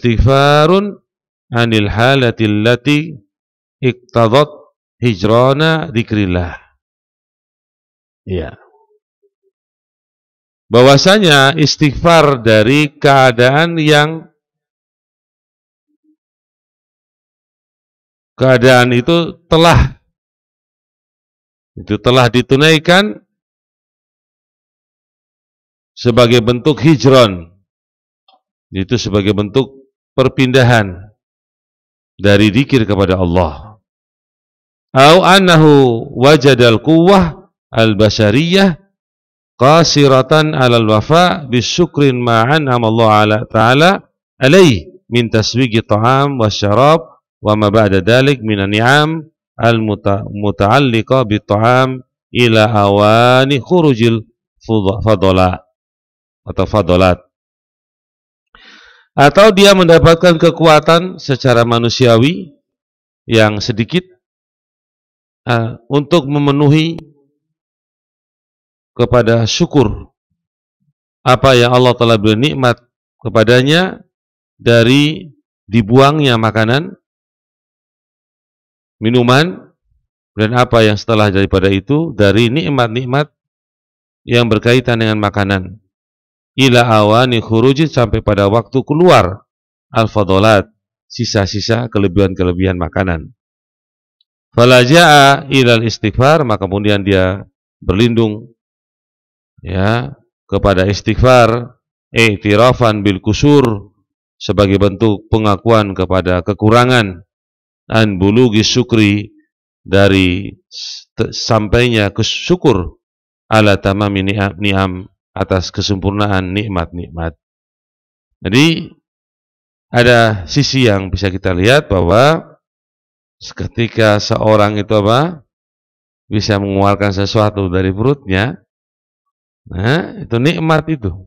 istighfarun anil halati allati iqtadat hijrana dzikrillah. Ya. Bahwasanya istighfar dari keadaan itu telah ditunaikan sebagai bentuk hijron, itu sebagai bentuk perpindahan dari dzikir kepada Allah. Au annahu wajadal quwwah al-bashariyah qasiratan 'alal wafa bisyukrin ma'an Allah ta'ala alaihi min taswigi ta'am wa syarab wa ma ba'da dhalik min ni'am al-muta'alliqa bi-ta'am ila awani khurujil fadala atau fadolat, atau dia mendapatkan kekuatan secara manusiawi yang sedikit untuk memenuhi kepada syukur apa yang Allah telah beri nikmat kepadanya dari dibuangnya makanan, minuman, dan apa yang setelah daripada itu dari nikmat-nikmat yang berkaitan dengan makanan. Ila awani khurujin, sampai pada waktu keluar al-fadolat, sisa-sisa kelebihan-kelebihan makanan. Falaja'a ilal istighfar, maka kemudian dia berlindung ya kepada istighfar, i'tirafan bil kusur, sebagai bentuk pengakuan kepada kekurangan, an bulughi syukri, dari sampainya kesyukur, ala tamami ni'am, atas kesempurnaan nikmat-nikmat. Jadi ada sisi yang bisa kita lihat bahwa ketika seorang itu bisa mengeluarkan sesuatu dari perutnya, nah itu nikmat itu.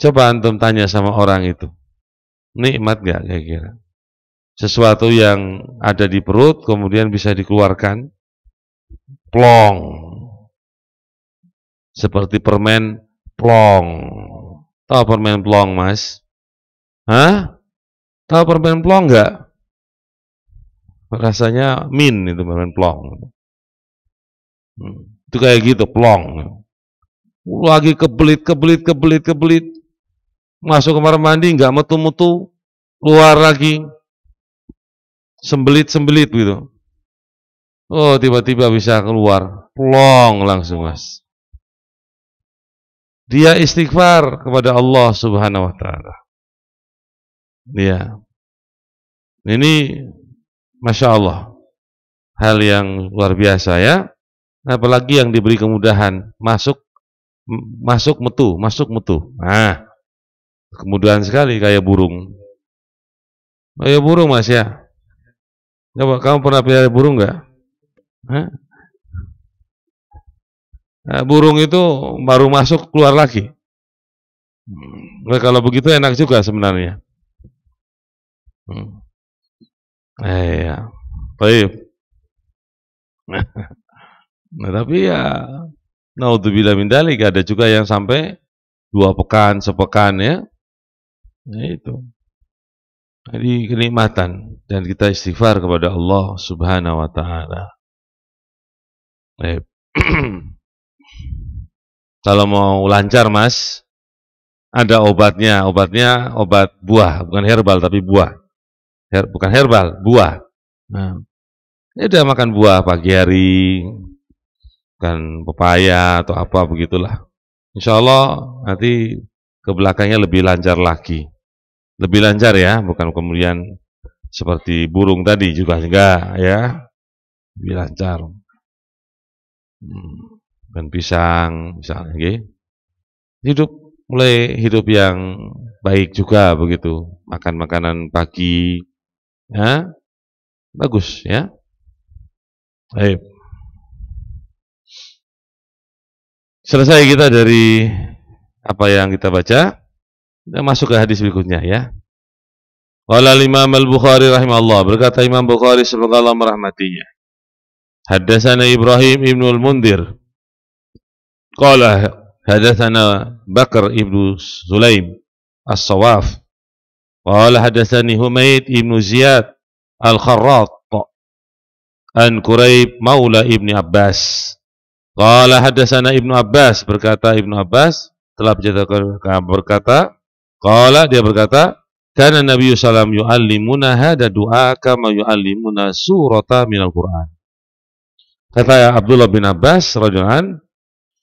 Coba antum tanya sama orang itu, nikmat gak kira-kira? Sesuatu yang ada di perut kemudian bisa dikeluarkan, plong, seperti permen plong. Tahu permen plong, Mas? Hah? Tahu permen plong enggak? Rasanya min itu permen plong. Itu kayak gitu, plong. Lagi kebelit. Masuk kamar mandi enggak metu-metu, keluar lagi. Sembelit gitu. Oh, tiba-tiba bisa keluar, plong langsung, Mas. Dia istighfar kepada Allah Subhanahu wa ta'ala. Ya. Ini Masya Allah, hal yang luar biasa ya. Apalagi yang diberi kemudahan, masuk metu. Nah, kemudahan sekali, kayak burung. Kayak burung, Mas ya. Coba kamu pernah pelihara burung enggak? Hah? Nah, burung itu baru masuk keluar lagi. Nah, kalau begitu enak juga sebenarnya. Ya, baik. Nah, tapi ya, naudzubillah min dzalik, ada juga yang sampai 2 pekan, sepekan ya. Nah, itu. Jadi kenikmatan, dan kita istighfar kepada Allah Subhanahu wa ta'ala. Baik. Kalau mau lancar, Mas, ada obatnya. Obatnya obat buah, bukan herbal tapi buah. Bukan herbal, buah. Nah, ya udah makan buah pagi hari, kan pepaya atau apa begitulah. Insya Allah nanti ke belakangnya lebih lancar lagi. Lebih lancar ya, bukan kemudian seperti burung tadi juga enggak ya. Lebih lancar. Dan pisang misalnya, okay? Mulai hidup yang baik juga begitu, makan makanan pagi, ya, bagus ya. Baik. Selesai kita dari apa yang kita baca, kita masuk ke hadis berikutnya ya. Qala Imam Al-Bukhari rahimahullah, berkata Imam Bukhari semoga Allah merahmatinya. Haddatsana Ibrahim ibn al-Mundhir qala hadatsana Bakar ibnu Sulaim as-Sawaf Qala hadatsani Humaid ibn Ziyad al-Kharrat an Quraib maula Ibni Abbas. Qala hadatsana Ibnu Abbas, berkata Ibnu Abbas telah berkata, qala dia berkata, kana Nabi sallallahu alaihi wasallam yu'allimuna hada du'a kama yu'allimuna surata minal Qur'an. Kata Abdullah bin Abbas radhiyallahu anhu,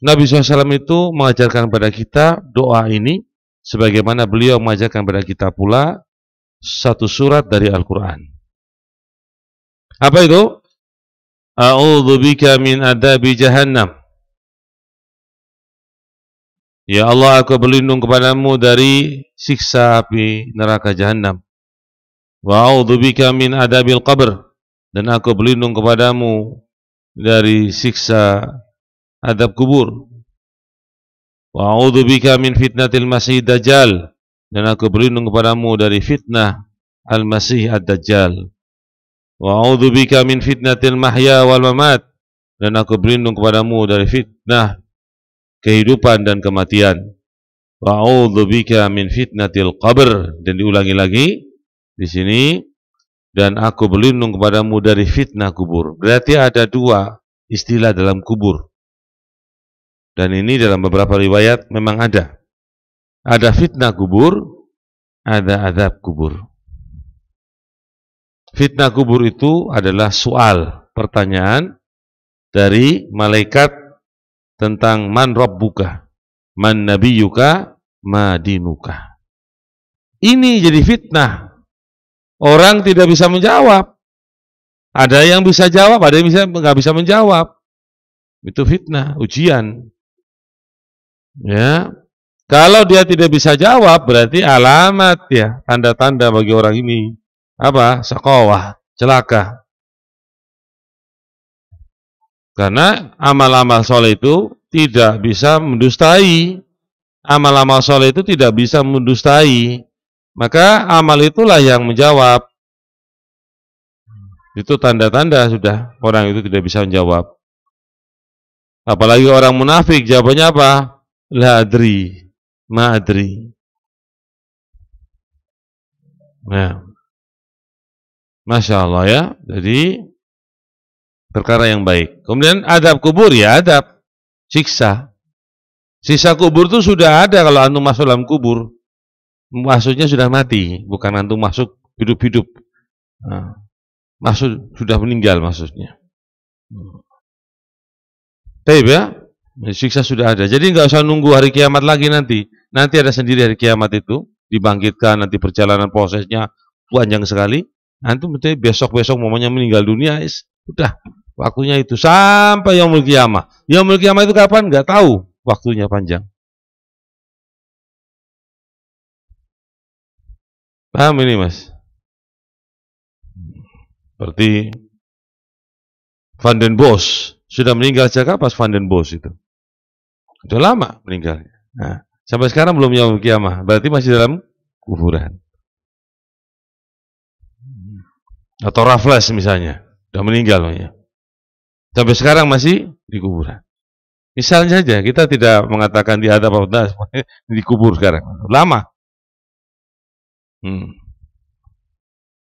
Nabi SAW itu mengajarkan kepada kita doa ini sebagaimana beliau mengajarkan kepada kita pula satu surat dari Al-Quran. Apa itu? A'udzu bika min adabi jahannam. Ya Allah, aku berlindung kepadamu dari siksa api neraka jahannam. Wa a'udzu bika min adabil qabr, dan aku berlindung kepadamu dari siksa adab kubur. Wa a'udzu bika min fitnatil masih dajjal, dan aku berlindung kepadamu dari fitnah al-masih ad-dajjal. Wa a'udzu bika min fitnatil mahya wal mamat, dan aku berlindung kepadamu dari fitnah kehidupan dan kematian. Wa a'udzu bika min fitnatil qabr, dan diulangi lagi di sini, dan aku berlindung kepadamu dari fitnah kubur. Berarti ada dua istilah dalam kubur. Dan ini dalam beberapa riwayat memang ada. Ada fitnah kubur, ada azab kubur. Fitnah kubur itu adalah soal, pertanyaan dari malaikat tentang man rabbuka, man nabiyuka, ma dinuka. Ini jadi fitnah. Orang tidak bisa menjawab. Ada yang bisa jawab, ada yang nggak bisa menjawab. Itu fitnah, ujian. Ya, kalau dia tidak bisa jawab, berarti alamat ya, tanda-tanda bagi orang ini apa? Saqawah, celaka. Karena amal-amal soleh itu tidak bisa mendustai. Amal-amal soleh itu tidak bisa mendustai. Maka amal itulah yang menjawab. Itu tanda-tanda sudah orang itu tidak bisa menjawab. Apalagi orang munafik, jawabannya apa? La adri, ma adri. Nah, Masya Allah ya. Jadi perkara yang baik. Kemudian adab kubur, ya adab siksa. Siksa kubur itu sudah ada kalau antum masuk dalam kubur. Maksudnya sudah mati, bukan antum masuk hidup-hidup. Nah, maksud sudah meninggal maksudnya. Baik ya. Siksa sudah ada. Jadi nggak usah nunggu hari kiamat lagi nanti. Nanti ada sendiri hari kiamat itu. Dibangkitkan, nanti perjalanan prosesnya panjang sekali. Nanti besok-besok momennya meninggal dunia. Sudah. Waktunya itu. Sampai yaumul kiamah. Yaumul kiamah itu kapan? Nggak tahu. Waktunya panjang. Paham ini mas? Seperti Van den Bosch. Sudah meninggal sejak kapan Van den Bosch itu? Sudah lama meninggalnya. Nah, sampai sekarang belum yaumul kiamah. Berarti masih dalam kuburan. Atau Raffles misalnya, sudah meninggal ya. Sampai sekarang masih di kuburan. Misalnya saja, kita tidak mengatakan di adab atau dikubur sekarang. Lama.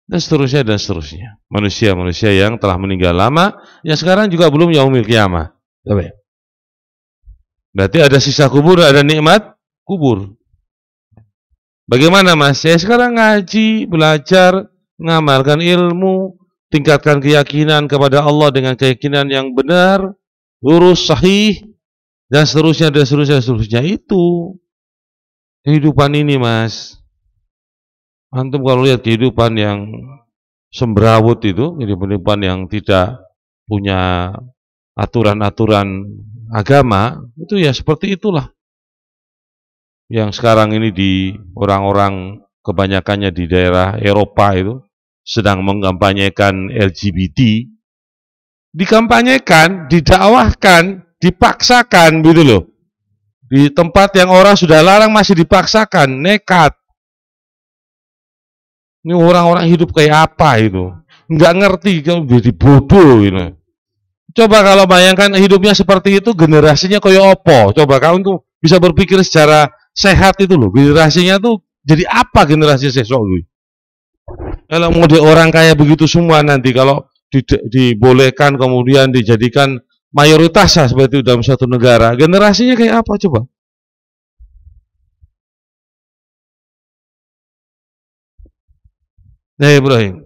Dan seterusnya dan seterusnya. Manusia-manusia yang telah meninggal lama, yang sekarang juga belum yaumul kiamah. Berarti ada sisa kubur, ada nikmat kubur. Bagaimana mas? Saya sekarang ngaji, belajar, mengamalkan ilmu, tingkatkan keyakinan kepada Allah dengan keyakinan yang benar, lurus, sahih, dan seterusnya, dan seterusnya, dan seterusnya. Itu kehidupan ini mas. Antum kalau lihat kehidupan yang semberawut itu, kehidupan yang tidak punya aturan-aturan agama, itu ya seperti itulah. Yang sekarang ini di orang-orang kebanyakannya di daerah Eropa itu sedang mengkampanyekan LGBT, dikampanyekan, didakwahkan, dipaksakan gitu loh. Di tempat yang orang sudah larang masih dipaksakan, nekat. Ini orang-orang hidup kayak apa itu? Nggak ngerti, jadi bodoh gitu. Coba kalau bayangkan hidupnya seperti itu, generasinya kayak opo. Coba kamu tuh bisa berpikir secara sehat itu loh. Generasinya tuh jadi apa generasi sesok gitu. Kalau model orang kaya begitu semua nanti kalau dibolehkan kemudian dijadikan mayoritas seperti itu dalam suatu negara, generasinya kayak apa coba? Nah Ibrahim,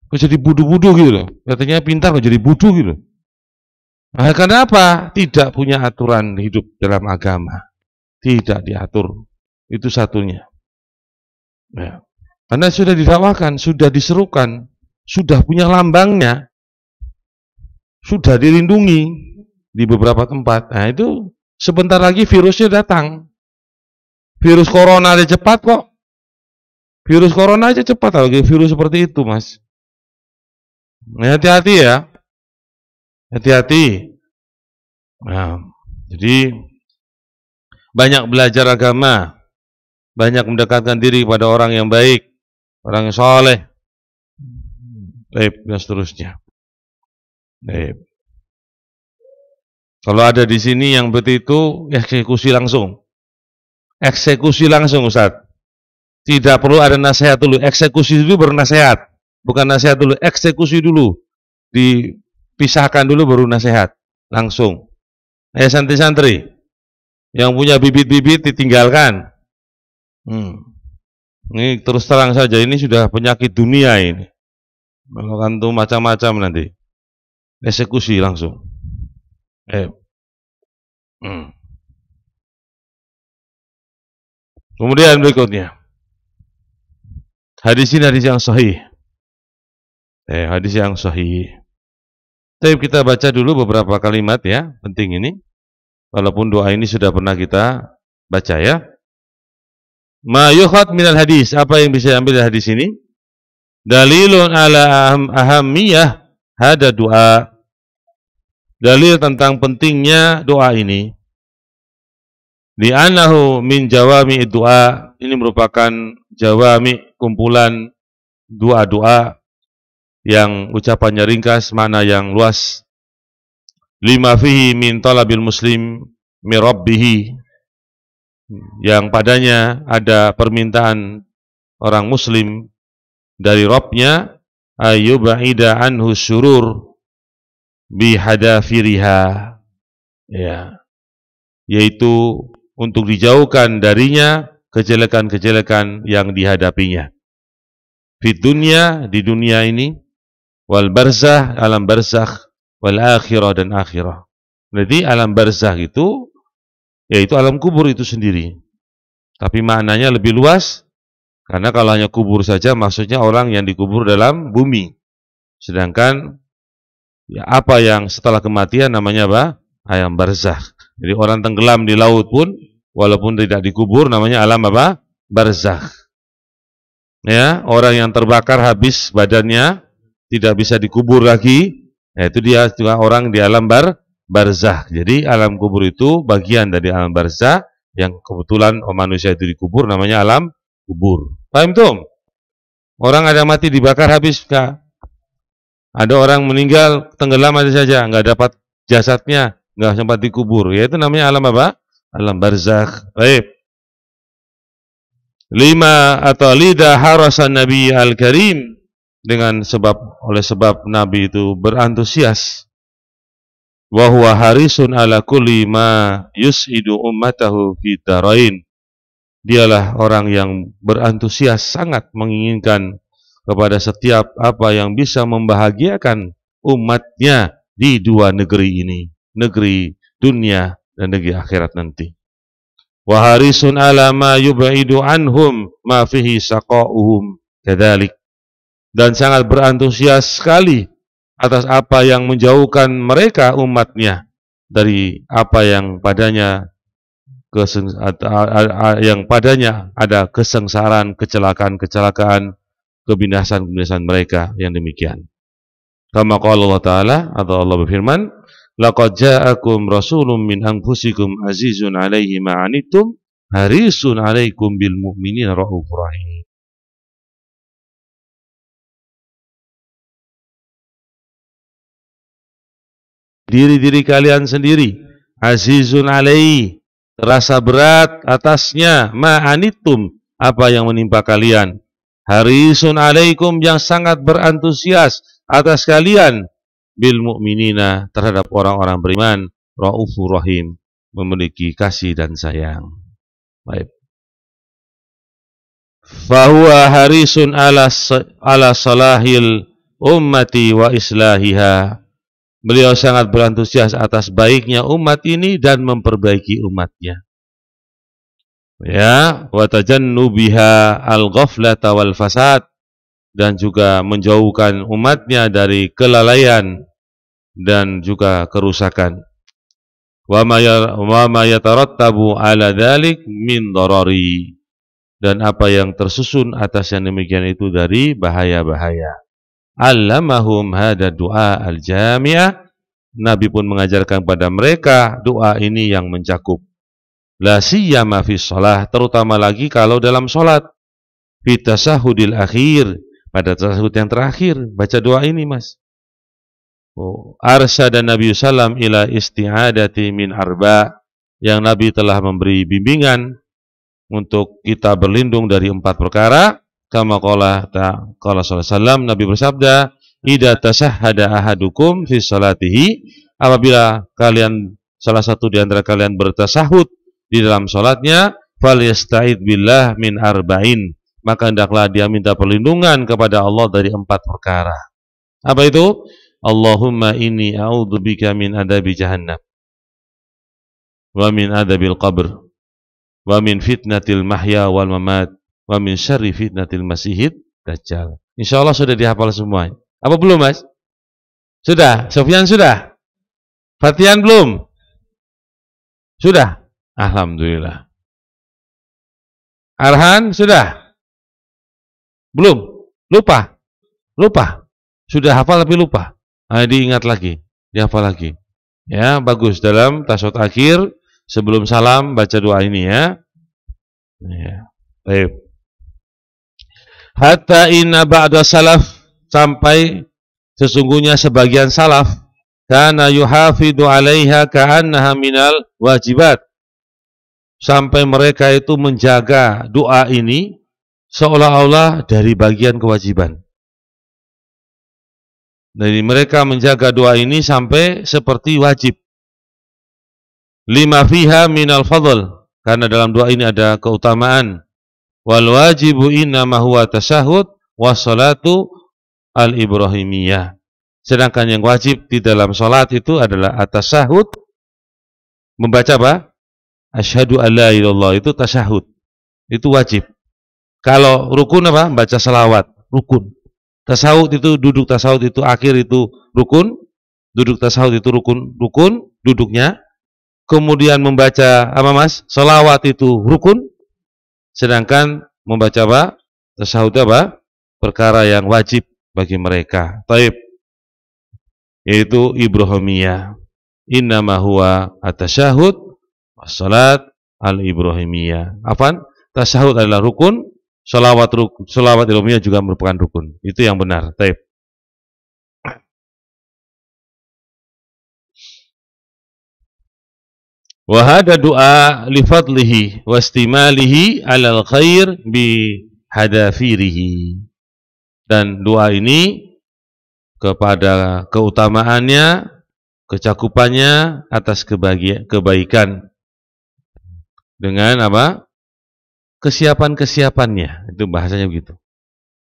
kok jadi budu-budu gitu loh. Katanya pintar kok jadi budu gitu. Nah, karena apa? Tidak punya aturan hidup dalam agama. Tidak diatur. Itu satunya. Ya. Karena sudah didakwakan, sudah diserukan, sudah punya lambangnya, sudah dilindungi di beberapa tempat. Nah itu sebentar lagi virusnya datang. Virus corona aja cepat kok. Virus corona aja cepat, lagi virus seperti itu, Mas. Nah, hati-hati ya. Hati-hati. Nah, jadi banyak belajar agama, banyak mendekatkan diri kepada orang yang baik, orang yang soleh, dan seterusnya. Kalau ada di sini yang seperti itu, eksekusi langsung. Eksekusi langsung, Ustaz. Tidak perlu ada nasihat dulu, eksekusi dulu baru nasihat. Bukan nasihat dulu, eksekusi dulu. Dipisahkan dulu baru nasihat. Langsung. Santri-santri yang punya bibit-bibit ditinggalkan. Ini terus terang saja, ini sudah penyakit dunia ini. Melakukan tuh macam-macam nanti. Eksekusi langsung. Kemudian berikutnya. Hadis ini hadis yang sahih. Hadis yang sahih. Tapi kita baca dulu beberapa kalimat ya, penting ini. Walaupun doa ini sudah pernah kita baca ya. Ma yukhad minal hadis, apa yang bisa ambil dari hadis ini? Dalilun ala ahammiyah hada doa. Dalil tentang pentingnya doa ini. Li'annahu min jawami doa, ini merupakan jawami, kumpulan doa-doa yang ucapannya ringkas, makna yang luas. Lima fihi min talabil muslim mi rabbih, yang padanya ada permintaan orang muslim dari Rabbnya, ayyuba'ida anhu syurur bihadafiriha, ya, yaitu untuk dijauhkan darinya kejelekan-kejelekan yang dihadapinya. Di dunia ini, wal barzah, alam barzakh, wal akhirah, dan akhirah. Jadi alam barzakh itu yaitu alam kubur itu sendiri. Tapi maknanya lebih luas, karena kalau hanya kubur saja maksudnya orang yang dikubur dalam bumi. Sedangkan ya, apa yang setelah kematian namanya apa? Alam barzakh. Jadi orang tenggelam di laut pun walaupun tidak dikubur namanya alam apa? Barzakh. Ya, orang yang terbakar habis badannya tidak bisa dikubur lagi, itu dia juga orang di alam barzakh. Jadi alam kubur itu bagian dari alam barzakh yang kebetulan manusia itu dikubur namanya alam kubur. Paham tuh? Orang ada mati dibakar habis, Kak. Ada orang meninggal tenggelam aja saja, nggak dapat jasadnya, nggak sempat dikubur. Ya itu namanya alam apa? Alam barzakh. Baik. 5 atau lidah harasan Nabi Al-Karim, dengan oleh sebab Nabi itu berantusias. Wa huwa harisun ala kulli ma yus'idu ummatahu fi darain. Dialah orang yang berantusias, sangat menginginkan kepada setiap apa yang bisa membahagiakan umatnya di dua negeri ini, negeri dunia dan negeri akhirat nanti. Wa harisun ala ma yub'idu anhum ma fihi saqa'uhum kadzalik. Dan sangat berantusias sekali atas apa yang menjauhkan mereka umatnya dari apa yang padanya ada kesengsaraan, kecelakaan, kebinasan mereka yang demikian. Kama qala Allah Ta'ala, atau Allah berfirman, laqad ja'akum rasulun min anfusikum azizun 'alaihi ma 'anittum harisun 'alaikum bil mu'minina raufur rahim. Diri kalian sendiri, azizun 'alaihi, terasa berat atasnya, ma 'anittum, apa yang menimpa kalian, harisun alaikum, yang sangat berantusias atas kalian, bil mu'minina, terhadap orang-orang beriman, raufur rahim, memiliki kasih dan sayang. Baik. Fahuwa harisun ala salahil ummati wa islahiha. Beliau sangat berantusias atas baiknya umat ini dan memperbaiki umatnya. Ya, wa tajannubiha al-ghaflata wal fasad, dan juga menjauhkan umatnya dari kelalaian dan juga kerusakan. Wa ma yatarattabu ala dzalik min darari, dan apa yang tersusun atas yang demikian itu dari bahaya-bahaya. Allamahum hada du'a al-jami'ah, Nabi pun mengajarkan pada mereka doa ini yang mencakup. La siyama fi shalah, terutama lagi kalau dalam salat. Fi tasahudil akhir, pada tasahud yang terakhir baca doa ini, Mas. Arsada Nabi sallam ila isti'adati min arba, yang Nabi telah memberi bimbingan untuk kita berlindung dari 4 perkara. Kama qala sallallahu alaihi wasallam, Nabi bersabda, idza tasahhada ahadukum fi salatihi, apabila salah satu di antara kalian bertasahud di dalam salatnya, falyasta'id billah min arba'in, maka hendaklah dia minta perlindungan kepada Allah dari 4 perkara. Apa itu? Allahumma inni a'udzubika min adabi jahannam, wa min adabil qabr, wa min fitnatil mahya wal mamat, wa min syarri fitnatil masihid dajjal. Insyaallah sudah dihafal semua. Apa belum, Mas? Sudah? Sofyan sudah? Fatihan belum? Sudah? Alhamdulillah. Arhan sudah? Belum? Lupa? Sudah hafal tapi lupa? Diingat lagi, dihafal lagi. Ya, bagus. Dalam tasyahud akhir sebelum salam baca doa ini ya. Ya. Baik. Hatta inna ba'da salaf, sampai sesungguhnya sebagian salaf, kana yuhafidu 'alaiha ka'annaha minal wajibat, sampai mereka itu menjaga doa ini seolah-olah dari bagian kewajiban. Jadi mereka menjaga doa ini sampai seperti wajib. Lima fiha minal fadl, karena dalam doa ini ada keutamaan. Wal wajibu innama huwa tasyahud wassalatu al-ibrahimiyah. Sedangkan yang wajib di dalam salat itu adalah at-tasyahud, membaca apa? Asyhadu an la ilaha illallah, itu tasyahud. Itu wajib. Kalau rukun apa? Baca selawat, rukun. Tasawuf itu duduk, tasawuf itu akhir, itu rukun. Duduk tasawuf itu rukun duduknya. Kemudian membaca apa, Mas? Selawat itu rukun. Sedangkan membaca apa? Tasawuf apa? Perkara yang wajib bagi mereka. Taib. Yaitu ibrahimiyah. Innama huwa at-tasyahud was-salat al-ibrahimiyah. Apaan? Tasyahud adalah rukun. Salawat ilmiah juga merupakan rukun. Itu yang benar. Taib. Wa hada du'a li fadlihi wa istimalihi 'alal khair bi hadafirihi. Dan doa ini kepada keutamaannya, kecakupannya atas kebaikan dengan apa? Kesiapan-kesiapannya, itu bahasanya begitu.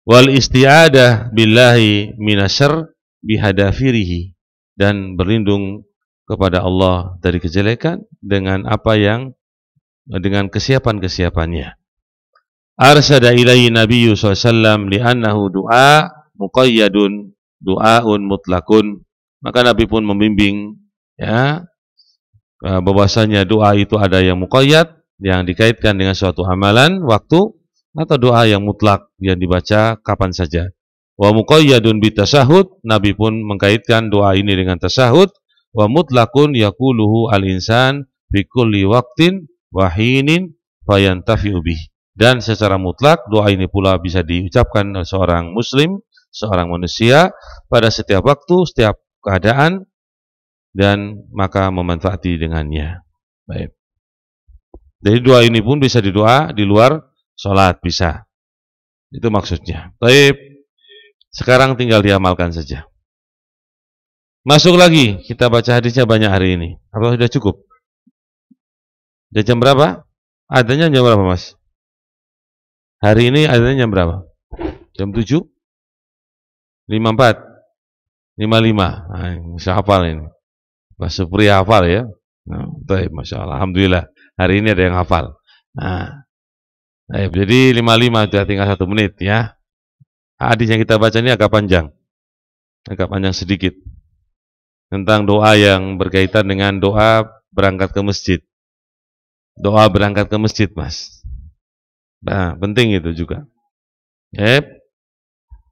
Wal isti'adah billahi minasyarr bihadafirihi, dan berlindung kepada Allah dari kejelekan dengan dengan kesiapan-kesiapannya. Arsada ilaihi nabiyyu sallallahu alaihi wasallam li'annahu du'a muqayyadun du'aun mutlaqun. Maka Nabi pun membimbing ya bahwasanya doa itu ada yang muqayyad, yang dikaitkan dengan suatu amalan, waktu, atau doa yang mutlak yang dibaca kapan saja. Wa muqayyadun bitasahud, Nabi pun mengkaitkan doa ini dengan tasahud. Wa mutlaqun yaquluhu al-insan bi kulli waqtin wa hinin fayantafi'u bih. Dan secara mutlak doa ini pula bisa diucapkan oleh seorang muslim, seorang manusia pada setiap waktu, setiap keadaan, dan maka memanfaati dengannya. Baik. Jadi doa ini pun bisa didoa di luar sholat, bisa. Itu maksudnya. Baik, sekarang tinggal diamalkan saja. Masuk lagi, kita baca hadisnya banyak hari ini. Apa sudah cukup? Sudah jam berapa? Adanya jam berapa, Mas? Hari ini adanya jam berapa? Jam 7? 54? 55? Nah, masya hafal ini. Mas Supri hafal ya? Nah, baik, masya Allah. Alhamdulillah. Hari ini ada yang hafal. Nah, baik, jadi 55 sudah tinggal 1 menit ya. Hadis yang kita baca ini agak panjang sedikit, tentang doa yang berkaitan dengan doa berangkat ke masjid. Doa berangkat ke masjid, Mas. Nah, penting itu juga.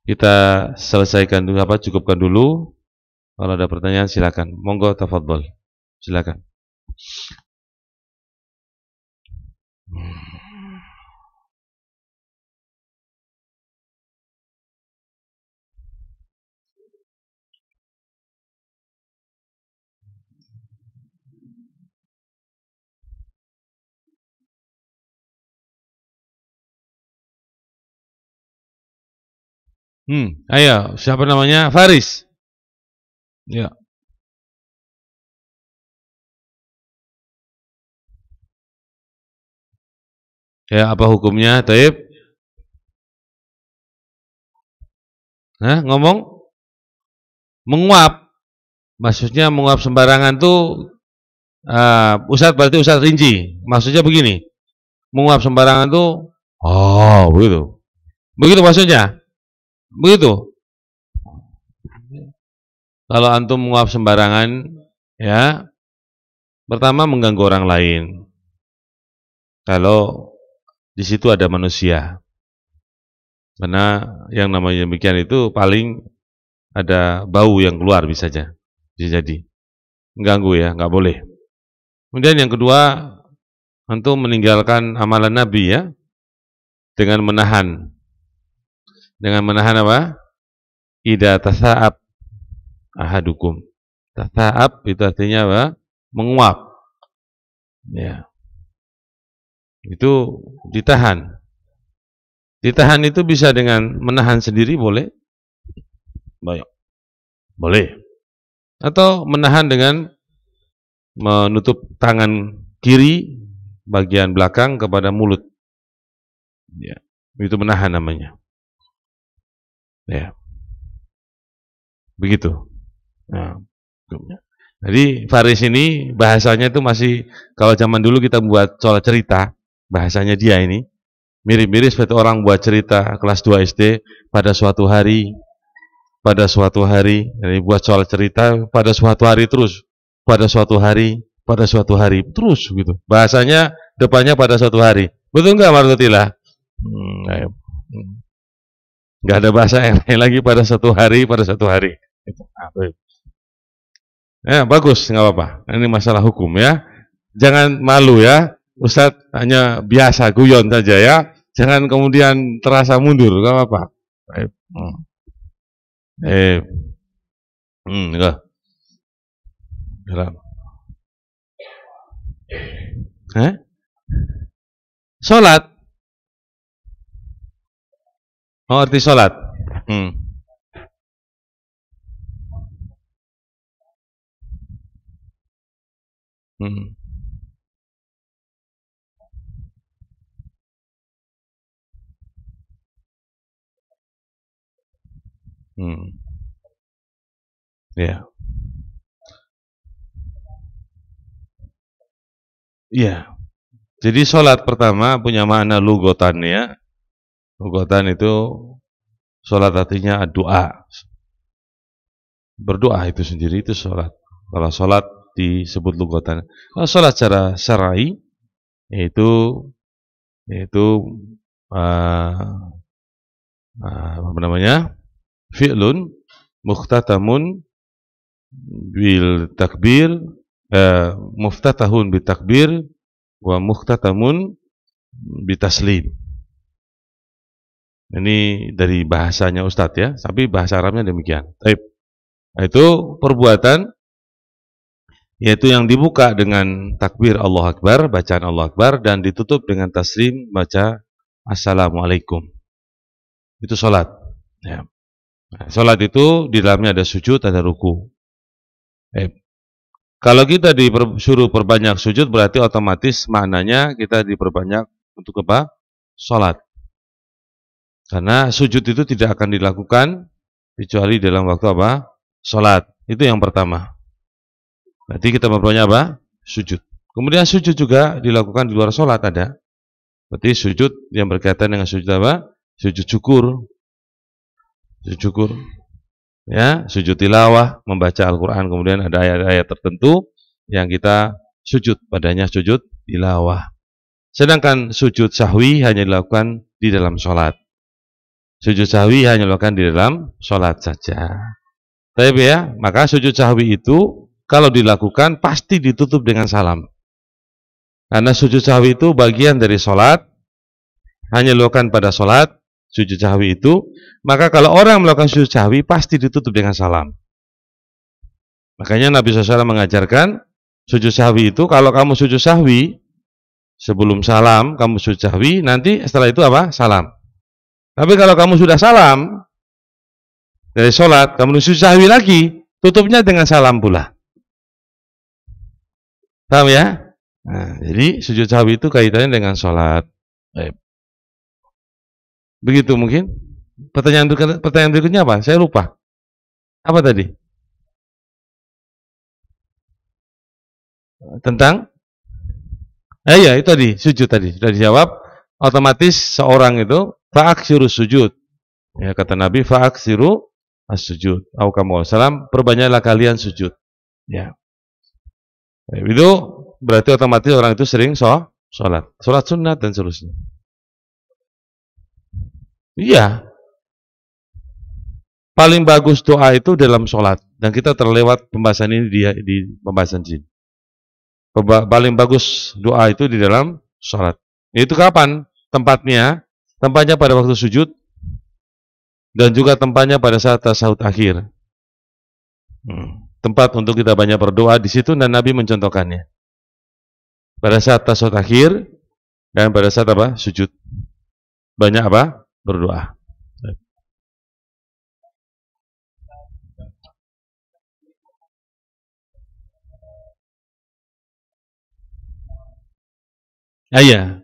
Kita selesaikan dulu, cukupkan dulu. Kalau ada pertanyaan silakan. Monggo tafadhol. Silakan. Ayo, siapa namanya? Faris. Ya. Ya, apa hukumnya? Taib? Ngomong? Menguap. Maksudnya menguap sembarangan tuh Ustadz berarti Ustadz rinci. Maksudnya begini. Menguap sembarangan tuh begitu. Begitu maksudnya? Begitu. Kalau antum menguap sembarangan, ya, pertama mengganggu orang lain. Kalau di situ ada manusia, karena yang namanya demikian itu paling ada bau yang keluar bisa jadi mengganggu ya, nggak boleh. Kemudian yang kedua, antum meninggalkan amalan Nabi ya, dengan menahan apa? Idza tasa'ab ahadukum. Tasa'ab itu artinya apa? Menguap. Ya. Itu ditahan. Ditahan itu bisa dengan menahan sendiri boleh? Baik. Boleh. Atau menahan dengan menutup tangan kiri bagian belakang kepada mulut. Ya. Itu menahan namanya. Ya. Begitu. Nah, jadi Faris ini bahasanya itu masih, kalau zaman dulu kita buat soal cerita, bahasanya dia ini mirip-mirip seperti orang buat cerita kelas 2 SD pada suatu hari, jadi buat soal cerita pada suatu hari terus, pada suatu hari terus gitu. Bahasanya depannya pada suatu hari. Betul nggak Martutillah? Nggak ada bahasa yang lain lagi pada suatu hari. Ya, bagus, nggak apa-apa. Ini masalah hukum ya. Jangan malu ya. Ustadz hanya biasa guyon saja ya. Jangan kemudian terasa mundur, nggak apa-apa. Enggak. Sholat. Oh, arti sholat. Ya. Iya. Jadi sholat pertama punya makna lugotan ya. Lugotan itu sholat artinya doa. Berdoa itu sendiri itu sholat. Kalau sholat disebut lugotan. Kalau sholat secara syar'i yaitu apa namanya? Fi'lun mukhtatamun bil takbir, muftatahun bil takbir wa mukhtatamun bitaslim. Ini dari bahasanya Ustadz ya, tapi bahasa Arabnya demikian. Itu perbuatan yaitu yang dibuka dengan takbir Allahu Akbar, bacaan Allahu Akbar, dan ditutup dengan taslim, baca Assalamualaikum. Itu sholat. Ya. Nah, sholat itu di dalamnya ada sujud, ada ruku. Kalau kita disuruh perbanyak sujud, berarti otomatis maknanya kita diperbanyak untuk apa? Sholat. Karena sujud itu tidak akan dilakukan kecuali dalam waktu apa? Sholat. Itu yang pertama. Berarti kita memperbanyak apa? Sujud. Kemudian sujud juga dilakukan di luar sholat ada. Berarti sujud yang berkaitan dengan sujud apa? Sujud syukur. Sujud syukur. Ya, sujud tilawah, membaca Al-Quran, kemudian ada ayat-ayat tertentu yang kita sujud padanya, sujud tilawah. Sedangkan sujud sahwi hanya dilakukan di dalam sholat. Sujud sahwi hanya dilakukan di dalam sholat saja. Tapi ya, maka sujud sahwi itu kalau dilakukan pasti ditutup dengan salam. Karena sujud sahwi itu bagian dari sholat, hanya dilakukan pada sholat. Sujud sahwi itu, maka kalau orang melakukan sujud sahwi pasti ditutup dengan salam. Makanya Nabi SAW mengajarkan sujud sahwi itu, kalau kamu sujud sahwi sebelum salam kamu sujud sahwi, nanti setelah itu apa? Salam. Tapi kalau kamu sudah salam dari sholat, kamu sujud sahwi lagi, tutupnya dengan salam pula. Paham ya? Nah, jadi sujud sahwi itu kaitannya dengan sholat. Begitu mungkin. Pertanyaan berikutnya apa? Saya lupa. Apa tadi? Tentang? Ya itu tadi, sujud tadi. Sudah dijawab. Otomatis seorang itu fa'aksiru sujud. Ya, kata Nabi, fa'aksiru as-sujud. Salam, perbanyaklah kalian sujud. Ya. Itu berarti otomatis orang itu sering sholat. Sholat sunat dan seterusnya. Iya. Paling bagus doa itu dalam sholat. Dan kita terlewat pembahasan ini di pembahasan sini. Paling bagus doa itu di dalam sholat. Itu kapan? Tempatnya pada waktu sujud. Dan juga tempatnya pada saat tasyahud akhir. Tempat untuk kita banyak berdoa di situ, dan Nabi mencontohkannya. Pada saat tasyahud akhir dan pada saat apa? Sujud. Banyak apa? Berdoa. Iya.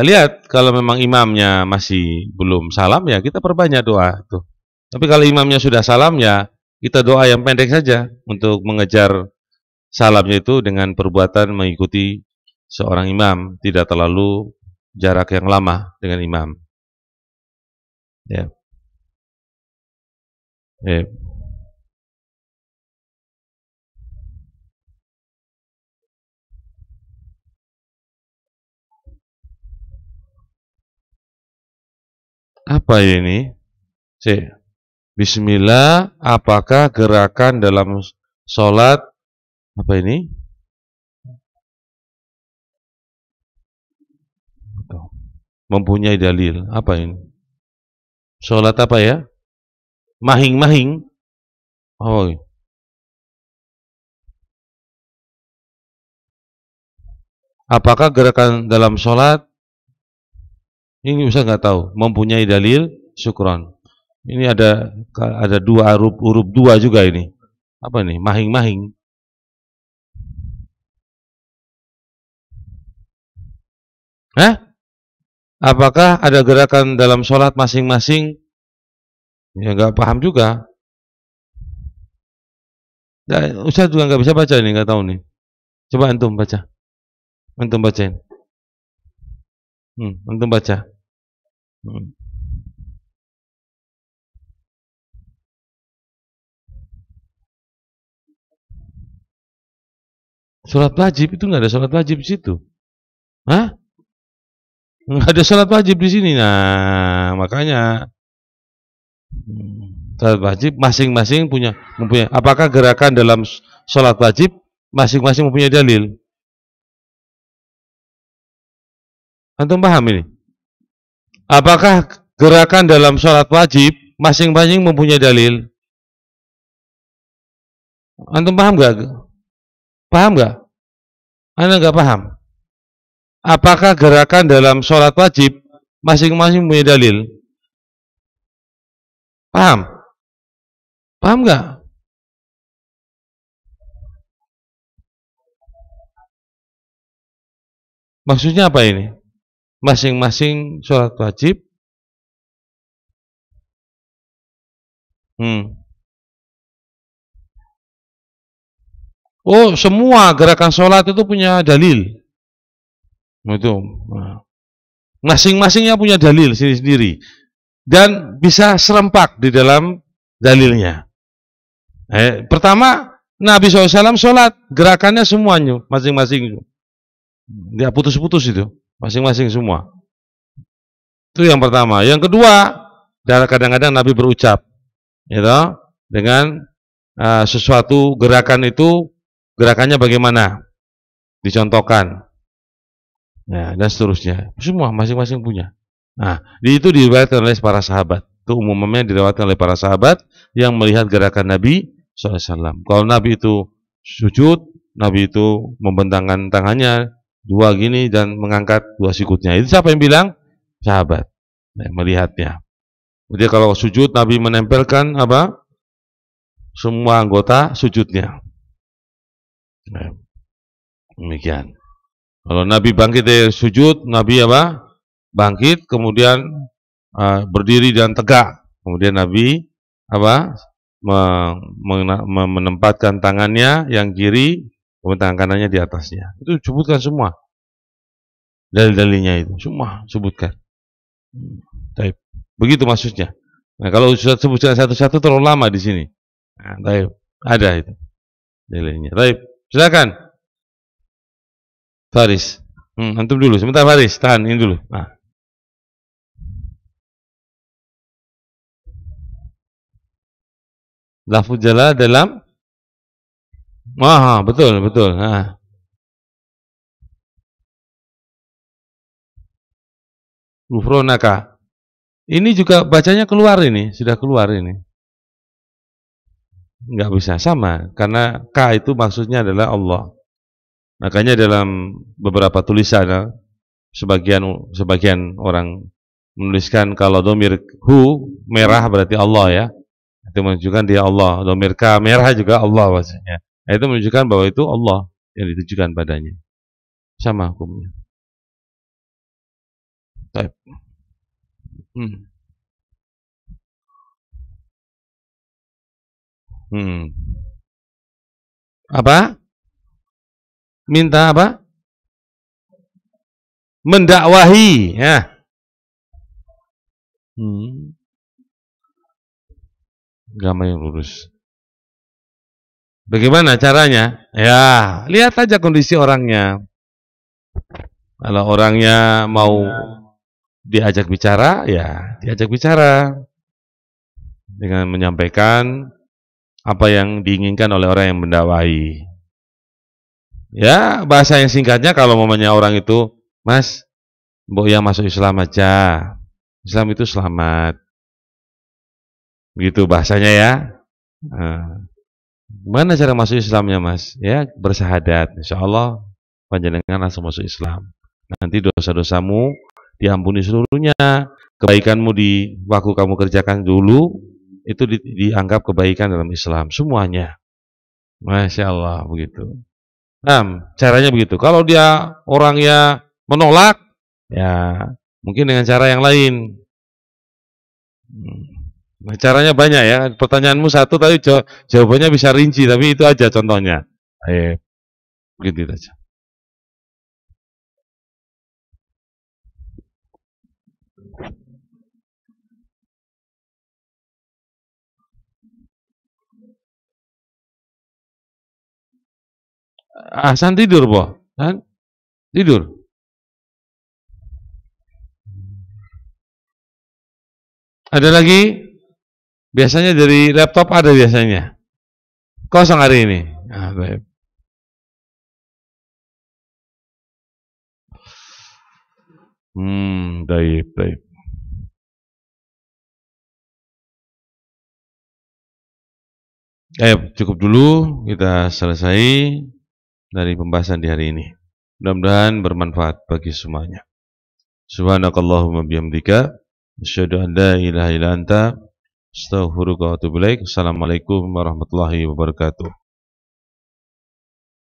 Lihat, kalau memang imamnya masih belum salam, ya kita perbanyak doa tuh. Tapi kalau imamnya sudah salam, ya kita doa yang pendek saja untuk mengejar salamnya itu dengan perbuatan mengikuti seorang imam, tidak terlalu jarak yang lama dengan imam. Ya. Ya. Apa ini? Bismillah, apakah gerakan dalam sholat apa ini? Mempunyai dalil. Apa ini? Sholat apa ya? Mahing-mahing. Oh. Apakah gerakan dalam sholat ini bisa nggak tahu? Mempunyai dalil, syukron. Ini ada dua huruf dua juga ini. Apa ini? Mahing-mahing. Apakah ada gerakan dalam sholat masing-masing? Ya nggak paham juga. Nah, Ustaz juga nggak bisa baca ini, nggak tahu nih. Coba antum baca. Antum bacain. Antum baca. Sholat wajib itu nggak ada sholat wajib di situ. Hah? Nggak ada sholat wajib di sini. Nah, makanya sholat wajib masing-masing mempunyai. Apakah gerakan dalam sholat wajib masing-masing mempunyai dalil? Antum paham ini? Apakah gerakan dalam sholat wajib masing-masing mempunyai dalil? Antum paham nggak? Paham nggak? Anda nggak paham? Apakah gerakan dalam sholat wajib masing-masing mempunyai dalil? Paham? Paham nggak? Maksudnya apa ini? Masing-masing sholat wajib. Oh, semua gerakan sholat itu punya dalil. Itu. Masing-masingnya punya dalil sendiri-sendiri. Dan bisa serempak di dalam dalilnya. Pertama, Nabi SAW sholat, gerakannya semuanya, masing-masing. Tidak putus-putus itu, masing-masing semua. Itu yang pertama. Yang kedua, kadang-kadang Nabi berucap, gitu, dengan sesuatu gerakan itu, gerakannya bagaimana? Dicontohkan. Ya, dan seterusnya. Semua masing-masing punya. Nah, itu diriwayatkan oleh para sahabat. Itu umumnya diriwayatkan oleh para sahabat yang melihat gerakan Nabi SAW. Kalau Nabi itu sujud, Nabi itu membentangkan tangannya dua gini dan mengangkat dua sikutnya. Itu siapa yang bilang? Sahabat. Nah, melihatnya. Jadi kalau sujud, Nabi menempelkan apa? Semua anggota sujudnya. Nah, demikian. Kalau Nabi bangkit dari sujud, Nabi apa? Bangkit, kemudian berdiri dan tegak. Kemudian Nabi apa? Menempatkan tangannya yang kiri, kemudian tangan kanannya di atasnya. Itu sebutkan semua. Dalil-dalilnya itu semua sebutkan. Taib. Begitu maksudnya. Nah, kalau sebutkan satu-satu terlalu lama di sini. Nah, taib. Ada itu dalilnya. Taib. Silakan. Faris. Antum dulu. Sebentar Faris. Tahan ini dulu. Nah. Lafuz jala dalam betul. Nah. Gufronaka. Ini juga bacanya keluar ini, sudah keluar ini. Enggak bisa sama karena K itu maksudnya adalah Allah. Makanya dalam beberapa tulisan sebagian orang menuliskan kalau domir hu merah berarti Allah ya. Itu menunjukkan dia Allah. Domir K merah juga Allah maksudnya. Itu menunjukkan bahwa itu Allah yang ditujukan padanya. Sama hukumnya. Baik. Apa? Minta apa? Mendakwahi ya. Agama yang lurus. Bagaimana caranya? Ya, lihat aja kondisi orangnya. Kalau orangnya mau diajak bicara, ya diajak bicara dengan menyampaikan apa yang diinginkan oleh orang yang mendakwahi. Ya, bahasa yang singkatnya kalau mamanya orang itu, Mas, mbok yang masuk Islam aja. Islam itu selamat. Begitu bahasanya ya. Gimana cara masuk Islamnya, Mas? Ya, bersahadat. Insyaallah panjenengan langsung masuk Islam. Nanti dosa-dosamu diampuni seluruhnya. Kebaikanmu di waktu kamu kerjakan dulu itu dianggap kebaikan dalam Islam semuanya. Masya Allah begitu. Nah, caranya begitu. Kalau dia orangnya menolak, ya mungkin dengan cara yang lain. Nah, caranya banyak ya. Pertanyaanmu satu tapi jawabannya bisa rinci, tapi itu aja contohnya. Begitu aja. Hasan tidur, Boh. Kan? Tidur. Ada lagi? Biasanya dari laptop ada biasanya. Kosong hari ini. Baik. Baik. Cukup dulu kita selesai dari pembahasan di hari ini. Mudah-mudahan bermanfaat bagi semuanya. Subhanakallahumma bihamdika asyhadu an la ilaha illa anta Astaghfiruka wa atubu ilaik. Assalamualaikum warahmatullahi wabarakatuh.